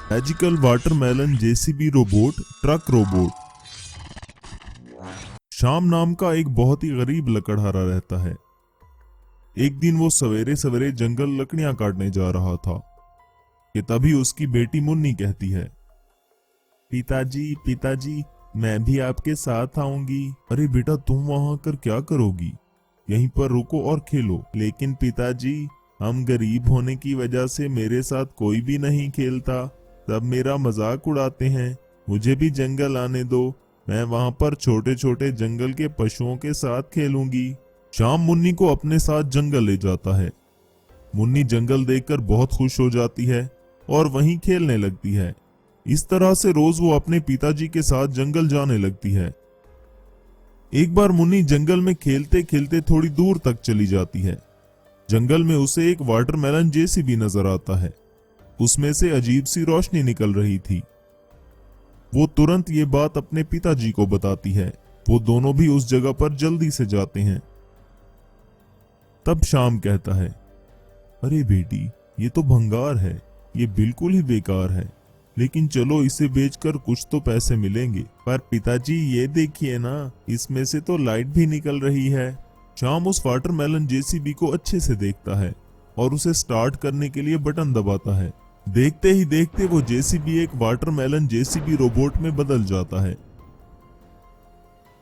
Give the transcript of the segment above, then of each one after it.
Magical watermelon JCB robot truck robot. शाम नाम का एक बहुत ही गरीब लकड़हारा रहता है। एक दिन वो सवेरे सवेरे जंगल लकड़ियां काटने जा रहा था कि तभी उसकी बेटी मुन्नी कहती है, पिताजी पिताजी, मैं भी आपके साथ आऊंगी। अरे बेटा, तुम वहां कर क्या करोगी? यहीं पर रुको और खेलो। लेकिन पिताजी, हम गरीब होने की वजह से मेरे साथ कोई भी नहीं खेलता, सब मेरा मजाक उड़ाते हैं। मुझे भी जंगल आने दो, मैं वहां पर छोटे छोटे जंगल के पशुओं के साथ खेलूंगी। शाम मुन्नी को अपने साथ जंगल ले जाता है। मुन्नी जंगल देखकर बहुत खुश हो जाती है और वहीं खेलने लगती है। इस तरह से रोज वो अपने पिताजी के साथ जंगल जाने लगती है। एक बार मुन्नी जंगल में खेलते खेलते थोड़ी दूर तक चली जाती है। जंगल में उसे एक वाटरमेलन जेसीबी नजर आता है। उसमें से अजीब सी रोशनी निकल रही थी। वो तुरंत ये बात अपने पिताजी को बताती है। वो दोनों भी उस जगह पर जल्दी से जाते हैं। तब शाम कहता है, अरे बेटी, ये तो भंगार है, ये बिल्कुल ही बेकार है, लेकिन चलो इसे बेचकर कुछ तो पैसे मिलेंगे। पर पिताजी, ये देखिए ना, इसमें से तो लाइट भी निकल रही है। शाम उस वाटरमेलन जेसीबी को अच्छे से देखता है और उसे स्टार्ट करने के लिए बटन दबाता है। देखते ही देखते वो जेसीबी एक वाटरमेलन जेसीबी रोबोट में बदल जाता है।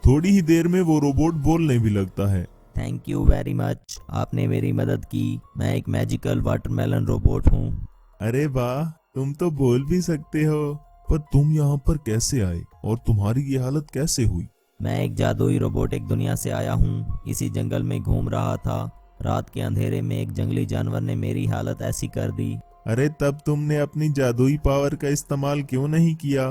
थोड़ी ही देर में वो रोबोट बोलने भी लगता है। थैंक यू वेरी मच, आपने मेरी मदद की। मैं एक मैजिकल वाटरमेलन रोबोट हूँ। अरे वाह, तुम तो बोल भी सकते हो। पर तुम यहाँ पर कैसे आए और तुम्हारी ये हालत कैसे हुई? मैं एक जादुई रोबोटिक दुनिया से आया हूँ। इसी जंगल में घूम रहा था। रात के अंधेरे में एक जंगली जानवर ने मेरी हालत ऐसी कर दी। अरे तब तुमने अपनी जादुई पावर का इस्तेमाल क्यों नहीं किया?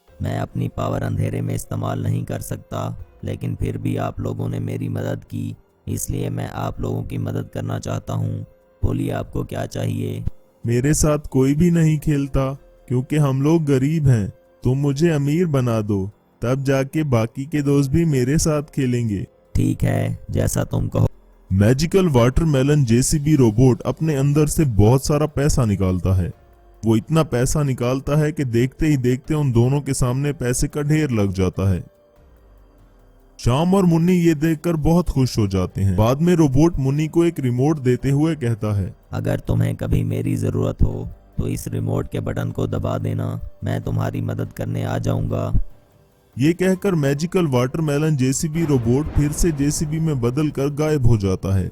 मैं अपनी पावर अंधेरे में इस्तेमाल नहीं कर सकता, लेकिन फिर भी आप लोगों ने मेरी मदद की, इसलिए मैं आप लोगों की मदद करना चाहता हूँ। बोलिए, आपको क्या चाहिए? मेरे साथ कोई भी नहीं खेलता क्योंकि हम लोग गरीब हैं। तुम मुझे अमीर बना दो, तब जाके बाकी के दोस्त भी मेरे साथ खेलेंगे। ठीक है, जैसा तुम कहो। मैजिकल वाटरमेलन जेसीबी रोबोट अपने अंदर से बहुत सारा पैसा निकालता है। वो इतना पैसा निकालता है कि देखते ही देखते उन दोनों के सामने पैसे का ढेर लग जाता है। शाम और मुन्नी ये देखकर बहुत खुश हो जाते हैं। बाद में रोबोट मुन्नी को एक रिमोट देते हुए कहता है, अगर तुम्हें कभी मेरी जरूरत हो तो इस रिमोट के बटन को दबा देना, मैं तुम्हारी मदद करने आ जाऊंगा। ये कहकर मैजिकल वाटरमेलन जेसीबी रोबोट फिर से जेसीबी में बदलकर गायब हो जाता है।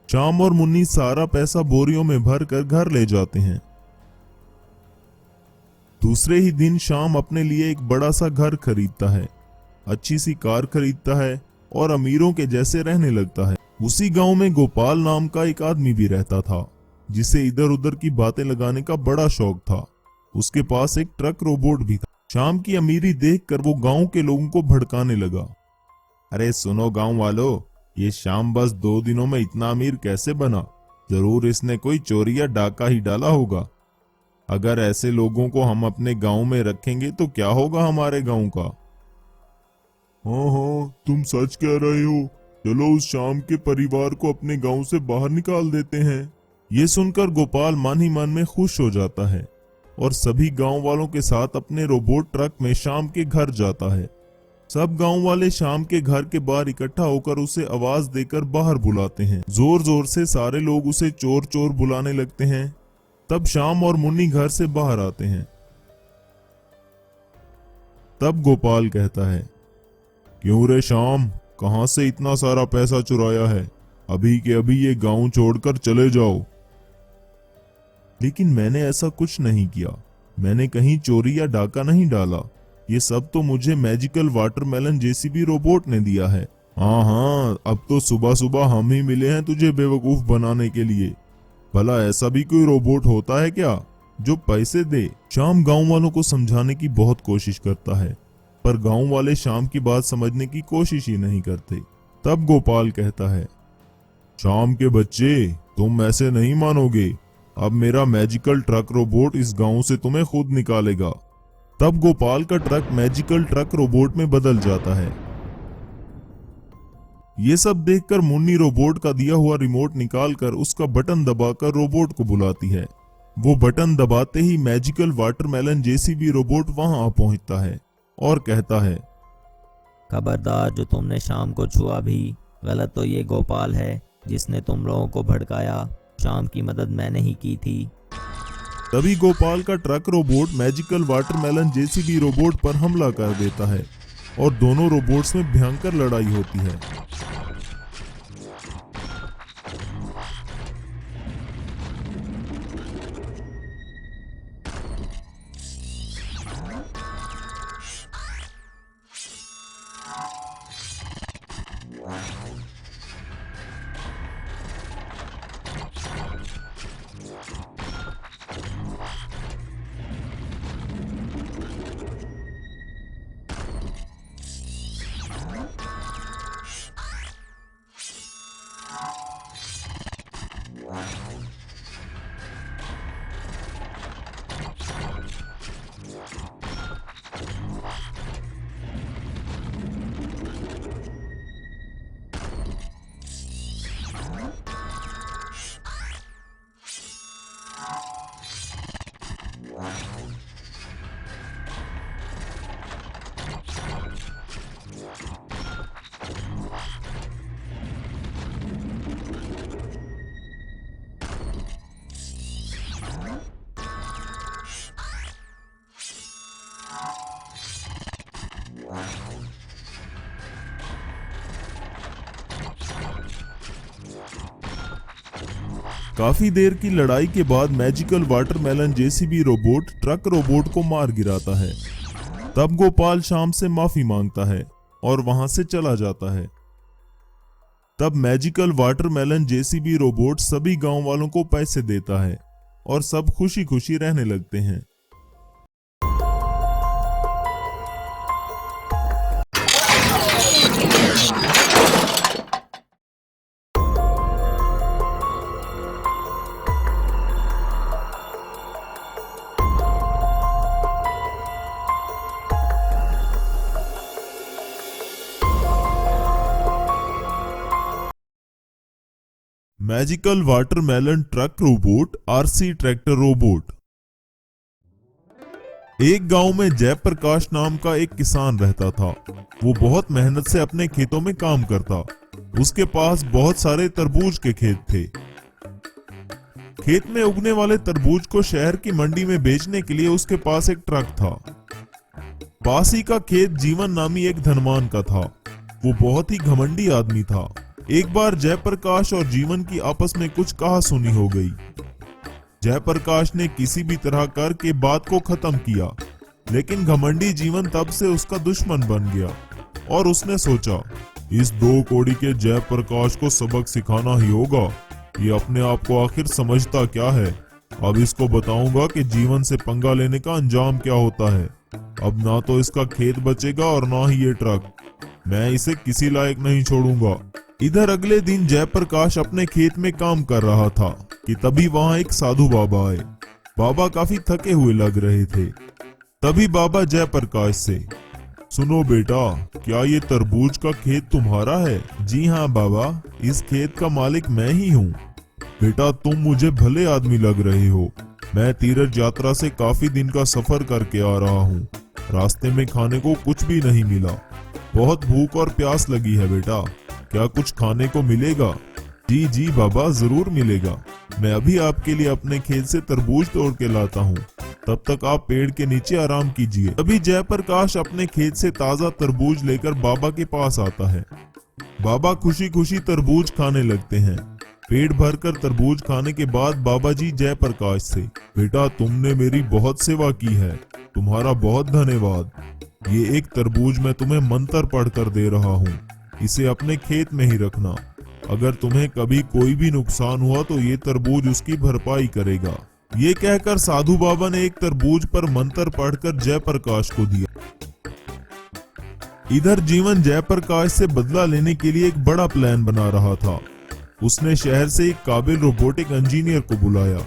शाम और मुन्नी सारा पैसा बोरियों में भरकर घर ले जाते हैं। दूसरे ही दिन शाम अपने लिए एक बड़ा सा घर खरीदता है, अच्छी सी कार खरीदता है और अमीरों के जैसे रहने लगता है। उसी गांव में गोपाल नाम का एक आदमी भी रहता था, जिसे इधर उधर की बातें लगाने का बड़ा शौक था। उसके पास एक ट्रक रोबोट भी था। शाम की अमीरी देखकर वो गांव के लोगों को भड़काने लगा। अरे सुनो गांव वालों, ये शाम बस 2 दिनों में इतना अमीर कैसे बना? जरूर इसने कोई चोरी या डाका ही डाला होगा। अगर ऐसे लोगों को हम अपने गांव में रखेंगे तो क्या होगा हमारे गांव का? हाँ, तुम सच कह रहे हो। चलो उस शाम के परिवार को अपने गांव से बाहर निकाल देते हैं। ये सुनकर गोपाल मन ही मन में खुश हो जाता है और सभी गांव वालों के साथ अपने रोबोट ट्रक में शाम के घर जाता है। सब गांव वाले शाम के घर के बाहर इकट्ठा होकर उसे आवाज देकर बाहर बुलाते हैं। जोर जोर से सारे लोग उसे चोर चोर बुलाने लगते हैं। तब शाम और मुन्नी घर से बाहर आते हैं। तब गोपाल कहता है, क्यों रे शाम, कहां से इतना सारा पैसा चुराया है? अभी के अभी ये गांव छोड़कर चले जाओ। लेकिन मैंने ऐसा कुछ नहीं किया, मैंने कहीं चोरी या डाका नहीं डाला। ये सब तो मुझे मैजिकल वाटरमेलन जेसीबी रोबोट ने दिया है। हाँ, अब तो सुबह सुबह हम ही मिले हैं तुझे बेवकूफ बनाने के लिए। भला ऐसा भी कोई रोबोट होता है क्या जो पैसे दे? शाम गांव वालों को समझाने की बहुत कोशिश करता है, पर गांव वाले शाम की बात समझने की कोशिश ही नहीं करते। तब गोपाल कहता है, शाम के बच्चे, तुम ऐसे नहीं मानोगे। अब मेरा मैजिकल ट्रक रोबोट इस गांव से तुम्हें खुद निकालेगा। तब गोपाल का ट्रक मैजिकल ट्रक रोबोट में बदल जाता है। ये सब देखकर मुन्नी रोबोट का दिया हुआ रिमोट निकालकर उसका बटन दबाकर रोबोट को बुलाती है। वो बटन दबाते ही मैजिकल वाटरमेलन जेसीबी रोबोट वहां आ पहुंचता है और कहता है, खबरदार, जो तुमने शाम को छुआ भी गलत तो ये गोपाल है जिसने तुम लोगों को भड़काया। शाम की मदद मैंने ही की थी। तभी गोपाल का truck robot magical watermelon JCB robot पर हमला कर देता है और दोनों रोबोट्स में भयंकर लड़ाई होती है। काफी देर की लड़ाई के बाद magical watermelon JCB robot truck robot को मार गिराता है। तब गोपाल शाम से माफी मांगता है और वहां से चला जाता है। तब मैजिकल वाटरमेलन जेसीबी रोबोट सभी गांव वालों को पैसे देता है और सब खुशी खुशी रहने लगते हैं। Magical watermelon truck robot RC tractor robot. एक गांव में जयप्रकाश नाम का एक किसान रहता था। वो बहुत मेहनत से अपने खेतों में काम करता। उसके पास बहुत सारे तरबूज के खेत थे। खेत में उगने वाले तरबूज को शहर की मंडी में बेचने के लिए उसके पास एक ट्रक था। पास ही का खेत जीवन नामी एक धनवान का था। वो बहुत ही घमंडी आदमी था। एक बार जयप्रकाश और जीवन की आपस में कुछ कहासुनी हो गई। जयप्रकाश ने किसी भी तरह करके बात को खत्म किया, लेकिन घमंडी जीवन तब से उसका दुश्मन बन गया और उसने सोचा, इस दो कौड़ी के जयप्रकाश को सबक सिखाना ही होगा। ये अपने आप को आखिर समझता क्या है। अब इसको बताऊंगा कि जीवन से पंगा लेने का अंजाम क्या होता है। अब ना तो इसका खेत बचेगा और ना ही ये ट्रक। मैं इसे किसी लायक नहीं छोड़ूंगा। इधर अगले दिन जयप्रकाश अपने खेत में काम कर रहा था कि तभी वहां एक साधु बाबा आए। बाबा काफी थके हुए लग रहे थे। तभी बाबा जयप्रकाश से, सुनो बेटा, क्या ये तरबूज का खेत तुम्हारा है? जी हाँ बाबा, इस खेत का मालिक मैं ही हूँ। बेटा, तुम मुझे भले आदमी लग रहे हो। मैं तीर्थ यात्रा से काफी दिन का सफर करके आ रहा हूँ। रास्ते में खाने को कुछ भी नहीं मिला। बहुत भूख और प्यास लगी है बेटा। क्या कुछ खाने को मिलेगा? जी जी बाबा, जरूर मिलेगा। मैं अभी आपके लिए अपने खेत से तरबूज तोड़ के लाता हूँ। तब तक आप पेड़ के नीचे आराम कीजिए। अभी जयप्रकाश अपने खेत से ताजा तरबूज लेकर बाबा के पास आता है। बाबा खुशी खुशी तरबूज खाने लगते हैं। पेट भरकर तरबूज खाने के बाद बाबा जी जयप्रकाश से, बेटा, तुमने मेरी बहुत सेवा की है। तुम्हारा बहुत धन्यवाद। ये एक तरबूज मैं तुम्हें मंत्र पढ़कर दे रहा हूँ। इसे अपने खेत में ही रखना। अगर तुम्हें कभी कोई भी नुकसान हुआ तो ये तरबूज उसकी भरपाई करेगा। ये कहकर साधु बाबा ने एक तरबूज पर मंत्र पढ़कर जयप्रकाश को दिया। इधर जीवन जयप्रकाश से बदला लेने के लिए एक बड़ा प्लान बना रहा था। उसने शहर से एक काबिल रोबोटिक इंजीनियर को बुलाया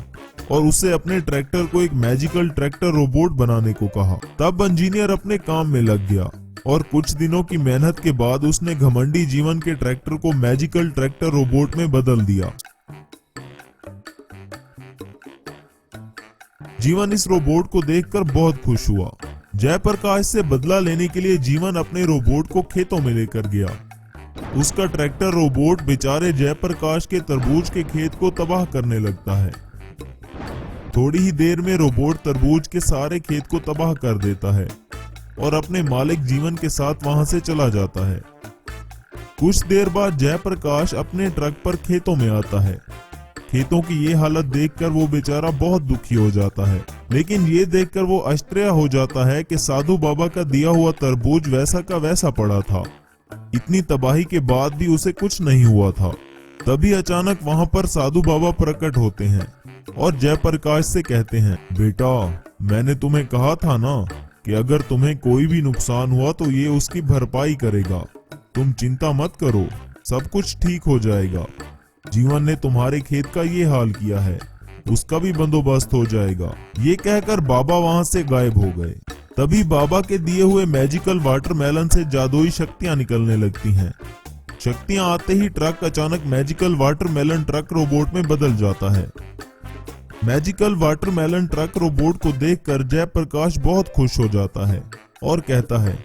और उससे अपने ट्रैक्टर को एक मैजिकल ट्रैक्टर रोबोट बनाने को कहा। तब इंजीनियर अपने काम में लग गया और कुछ दिनों की मेहनत के बाद उसने घमंडी जीवन के ट्रैक्टर को मैजिकल ट्रैक्टर रोबोट में बदल दिया। जीवन इस रोबोट को देखकर बहुत खुश हुआ। जयप्रकाश से बदला लेने के लिए जीवन अपने रोबोट को खेतों में लेकर गया। उसका ट्रैक्टर रोबोट बेचारे जयप्रकाश के तरबूज के खेत को तबाह करने लगता है। थोड़ी ही देर में रोबोट तरबूज के सारे खेत को तबाह कर देता है और अपने मालिक जीवन के साथ वहां से चला जाता है। कुछ देर बाद जयप्रकाश अपने ट्रक पर खेतों में आता है। खेतों की ये हालत देखकर वो बेचारा बहुत दुखी हो जाता है, लेकिन ये देखकर वो आश्चर्य हो जाता है कि साधु बाबा का दिया हुआ तरबूज वैसा का वैसा पड़ा था। इतनी तबाही के बाद भी उसे कुछ नहीं हुआ था। तभी अचानक वहां पर साधु बाबा प्रकट होते हैं और जयप्रकाश से कहते हैं, बेटा मैंने तुम्हें कहा था ना कि अगर तुम्हें कोई भी नुकसान हुआ तो ये उसकी भरपाई करेगा। तुम चिंता मत करो, सब कुछ ठीक हो जाएगा। जीवन ने तुम्हारे खेत का ये हाल किया है, उसका भी बंदोबस्त हो जाएगा। ये कहकर बाबा वहां से गायब हो गए। तभी बाबा के दिए हुए मैजिकल वाटरमेलन से जादुई शक्तियां निकलने लगती हैं। शक्तियां आते ही ट्रक अचानक मैजिकल वाटरमेलन ट्रक रोबोट में बदल जाता है। मैजिकल वाटरमेलन ट्रक रोबोट को देखकर जयप्रकाश बहुत खुश हो जाता है और कहता है,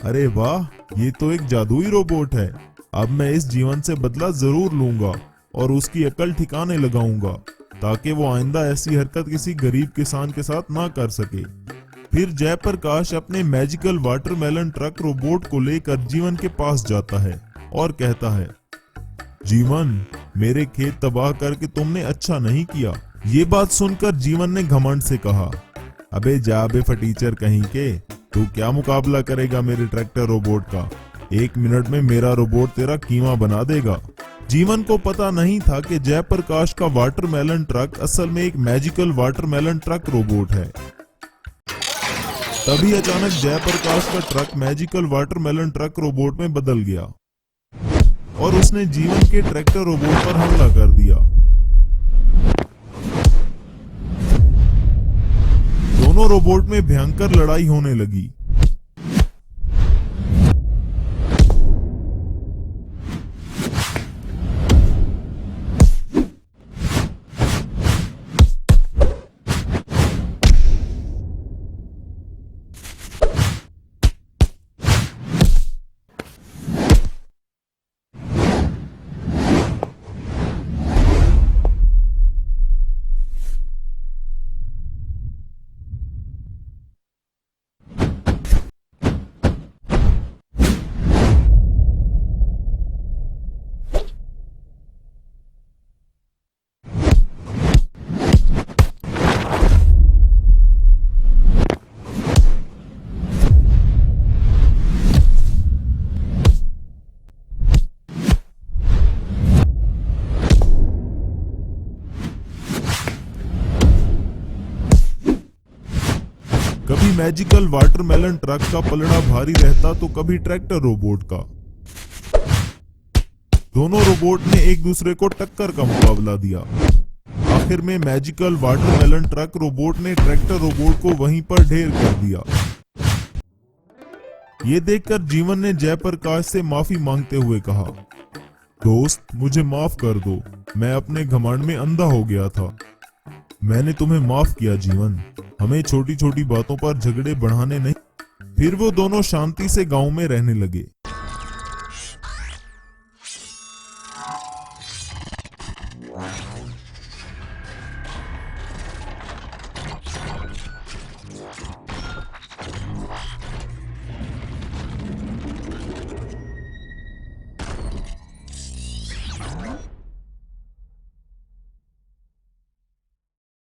अरे वाह, ये तो एक जादुई रोबोट है। अब मैं इस जीवन से बदला जरूर लूंगा और उसकी अकल ठिकाने लगाऊंगा ताकि वो आइंदा ऐसी हरकत किसी गरीब किसान के साथ ना कर सके। फिर जयप्रकाश अपने मैजिकल वाटरमेलन ट्रक रोबोट को लेकर जीवन के पास जाता है और कहता है, जीवन, मेरे खेत तबाह करके तुमने अच्छा नहीं किया। ये बात सुनकर जीवन ने घमंड से कहा, अबे जा बे फटीचर कहीं के, तू क्या मुकाबला करेगा मेरे ट्रैक्टर रोबोट का। 1 मिनट में मेरा रोबोट तेरा कीमा बना देगा। जीवन को पता नहीं था कि जयप्रकाश का वाटरमेलन ट्रक असल में एक मैजिकल वाटरमेलन ट्रक रोबोट है। तभी अचानक जयप्रकाश का truck magical watermelon truck robot में बदल गया और उसने जीवन के ट्रैक्टर रोबोट पर हमला कर दिया। दोनों रोबोट में भयंकर लड़ाई होने लगी। कभी मैजिकल वाटरमेलन ट्रक का पलड़ा भारी रहता तो कभी ट्रैक्टर रोबोट का। दोनों रोबोट ने एक दूसरे को टक्कर का मुकाबला दिया। आखिर में मैजिकल वाटरमेलन ट्रक रोबोट ने ट्रैक्टर रोबोट को वहीं पर ढेर कर दिया। ये देखकर जीवन ने जयप्रकाश से माफी मांगते हुए कहा, दोस्त, मुझे माफ कर दो, मैं अपने घमंड में अंधा हो गया था। मैंने तुम्हें माफ किया जीवन, हमें छोटी छोटी बातों पर झगड़े बढ़ाने नहीं। फिर वो दोनों शांति से गांव में रहने लगे।